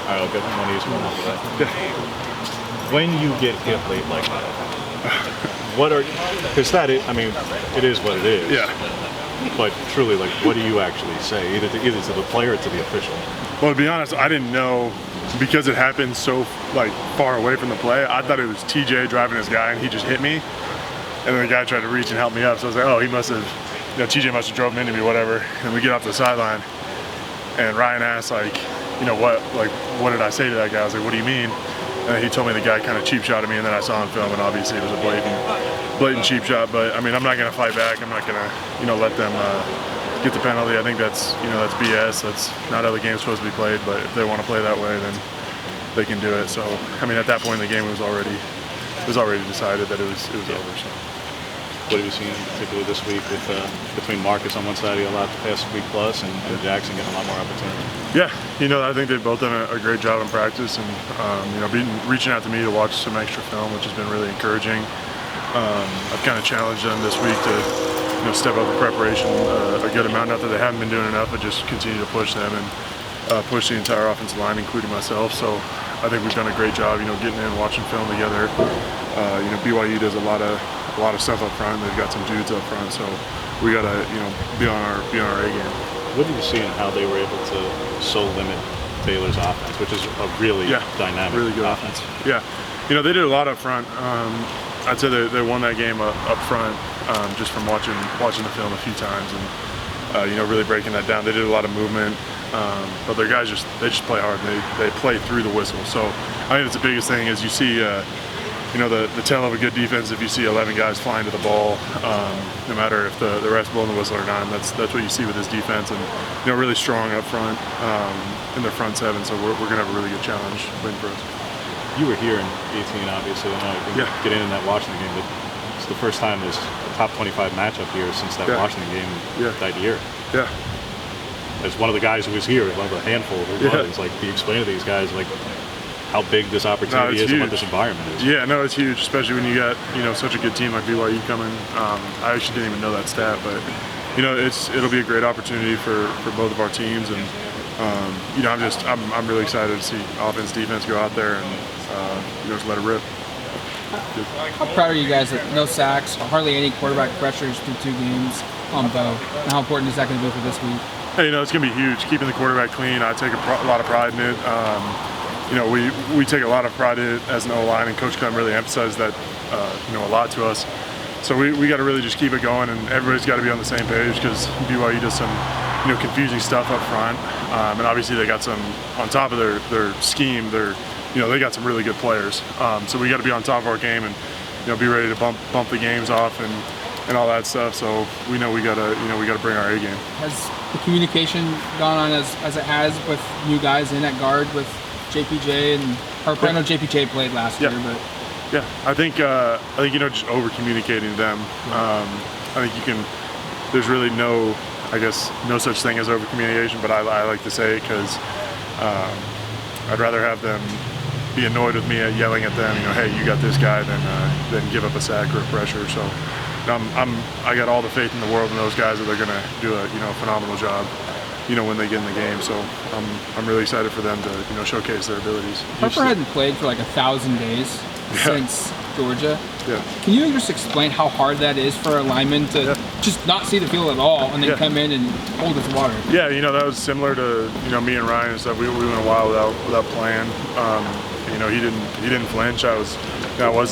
All right, I'll get one easy one over that. When you get hit late like that, what are, because that is, I mean, it is what it is. Yeah. But truly, like, what do you actually say, either to the player or to the official? Well, to be honest, I didn't know, because it happened so like far away from the play. I thought it was TJ driving his guy, and he just hit me. And then the guy tried to reach and help me up. So I was like, oh, he must have, TJ must have drove him into me, whatever. And we get off the sideline, and Ryan asked, like, what did I say to that guy? I was like, what do you mean? And then he told me the guy kind of cheap shot at me, and then I saw him film, and obviously it was a blatant cheap shot. But I mean, I'm not going to fight back. I'm not going to, let them get the penalty. I think that's BS. That's not how the game's supposed to be played. But if they want to play that way, then they can do it. So I mean, at that point in the game, it was already decided that it was over. So. What have you seen, particularly this week, with between Marcus on one side of the lot the past week plus, and Jackson getting a lot more opportunity? Yeah, I think they've both done a great job in practice, and reaching out to me to watch some extra film, which has been really encouraging. I've kind of challenged them this week to step up the preparation a good amount. Not that they haven't been doing enough, but just continue to push them and push the entire offensive line, including myself. So I think we've done a great job, getting in, watching film together. BYU does a lot of stuff up front. They've got some dudes up front, so we gotta be on our A game. What did you see in how they were able to so limit Taylor's offense, which is a really dynamic, really good offense? Yeah, they did a lot up front. I'd say they won that game up front just from watching the film a few times and really breaking that down. They did a lot of movement, but their guys just play hard. They play through the whistle. So I think it's the biggest thing is you see. The tell of a good defense if you see 11 guys flying to the ball, no matter if the ref's blowing the whistle or not. And that's what you see with this defense, and really strong up front in their front seven. So we're going to have a really good challenge waiting for us. You were here in 18, obviously. I know you didn't get in that Washington game, but it's the first time there's a top 25 matchup here since that Washington game that year. Yeah. As one of the guys who was here, one of the handful who was, like, you explain to these guys, like, how big this opportunity is and what this environment is. Yeah, no, it's huge, especially when you got such a good team like BYU coming. I actually didn't even know that stat, but it'll be a great opportunity for both of our teams, and I'm really excited to see offense, defense go out there and just let it rip. How proud are you guys that no sacks, hardly any quarterback pressures through 2 games on Bo? And how important is that going to be for this week? Hey, it's going to be huge. Keeping the quarterback clean, I take a lot of pride in it. We take a lot of pride in it as an O-line, and Coach Clem really emphasized that, a lot to us. So we got to really just keep it going, and everybody's got to be on the same page because BYU does some, confusing stuff up front, and obviously they got some on top of their scheme. They got some really good players. So we got to be on top of our game and, be ready to bump the games off and all that stuff. So we know we gotta bring our A game. Has the communication gone on as it has with new guys in at guard with JPJ and Harper? I know JPJ played last year, but I think just over communicating to them. I think there's really no such thing as over communication, but I like to say it because I'd rather have them be annoyed with me at yelling at them, hey, you got this guy, than give up a sack or a pressure. So I got all the faith in the world in those guys that they're going to do a phenomenal job. When they get in the game, so I'm really excited for them to showcase their abilities. Harper hadn't played for like 1,000 days since Georgia. Yeah. Can you just explain how hard that is for a lineman to just not see the field at all and then come in and hold his water? Yeah, that was similar to me and Ryan and stuff. We went a while without playing. He didn't flinch. I was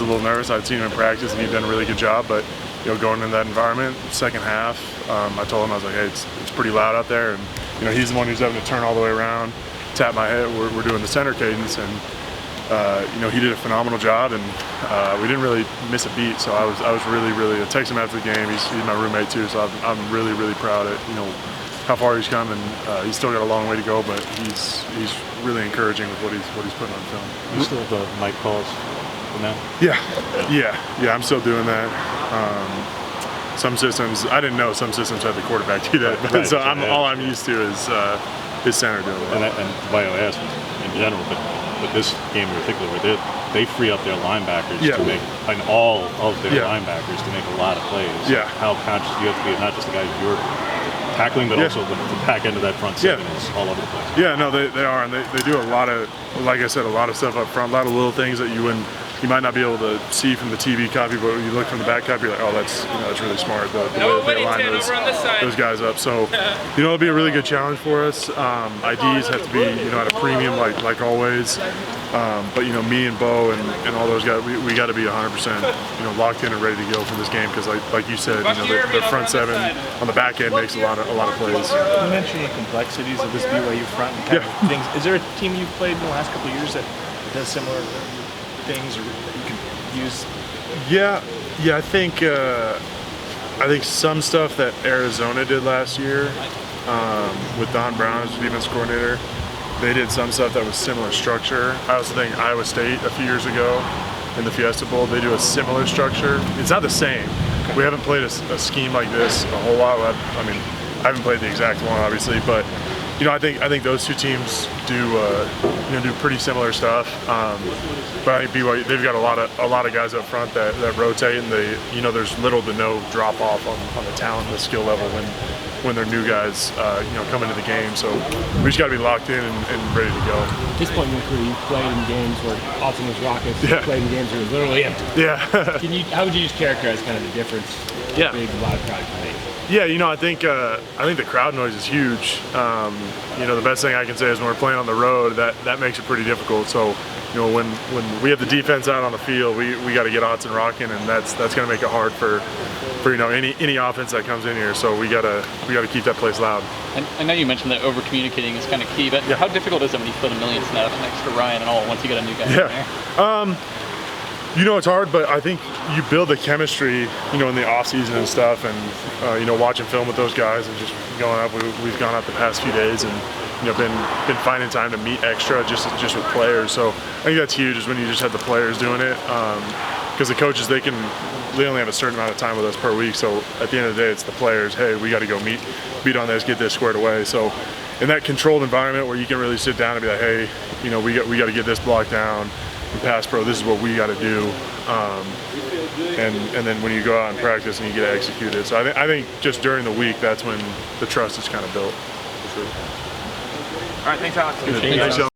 a little nervous. I'd seen him in practice and he'd done a really good job, but going in that environment, second half, I told him, I was like, hey, it's pretty loud out there, and he's the one who's having to turn all the way around, tap my head. We're doing the center cadence, and he did a phenomenal job, and we didn't really miss a beat. So I was really I texted him after the game. He's my roommate too, so I'm really proud of how far he's come, and he's still got a long way to go, but he's really encouraging with what he's putting on film. You still have the mic calls for now? Yeah. I'm still doing that. Some systems, I didn't know some systems had the quarterback do that, so all I'm used to is center doing that. And BYU asked in general, but this game in particular, where they free up their linebackers to make, and all of their linebackers to make a lot of plays. Yeah. How conscious you have to be of not just the guys you're tackling, but also the back end of that front seven is all over the place. Yeah, no, they are, and they do a lot of, like I said, a lot of stuff up front, a lot of little things that you might not be able to see from the TV copy, but when you look from the back copy, you're like, oh, that's really smart. The way they align those guys up. So, it'll be a really good challenge for us. IDs have to be, at a premium, like always. But me and Bo and all those guys, we got to be 100%, locked in and ready to go for this game because, like you said, the front seven on the back end makes a lot of plays. You mentioned the complexities of this BYU front and kind of things. Is there a team you've played in the last couple of years that does similar things or that you can use? Yeah, I think some stuff that Arizona did last year with Don Brown as the defense coordinator, they did some stuff that was similar structure. I also think Iowa State a few years ago in the Fiesta Bowl, they do a similar structure. It's not the same. We haven't played a scheme like this a whole lot. I haven't played the exact one, obviously, but I think those two teams do pretty similar stuff. But I think BYU, they've got a lot of guys up front that rotate, and there's little to no drop off on the talent and the skill level when they're new guys come into the game. So we just got to be locked in and ready to go. At this point in your career, you've played in games where Alton was Rockets. You've played in games where it was literally empty. Yeah. How would you just characterize kind of the difference? Yeah. Big loud crowd can make? Yeah, I think the crowd noise is huge. The best thing I can say is when we're playing on the road, that makes it pretty difficult. So, when we have the defense out on the field, we got to get Autzen rocking, and that's going to make it hard for any offense that comes in here. So we got to keep that place loud. And I know you mentioned that over communicating is kind of key, but how difficult is it when you put a million snaps next to Ryan and all once you get a new guy in there? It's hard, but I think you build the chemistry, in the off season and stuff, and watching film with those guys and just going up. We've gone up the past few days and been finding time to meet extra just with players. So I think that's huge is when you just have the players doing it, because the coaches they only have a certain amount of time with us per week. So at the end of the day, it's the players. Hey, we got to go meet on this, get this squared away. So in that controlled environment where you can really sit down and be like, hey, we got to get this block down. Pass pro, this is what we got to do, and then when you go out and practice and you get to execute it. So I think just during the week, that's when the trust is kind of built. For sure. All right, thanks, Alex. Thanks,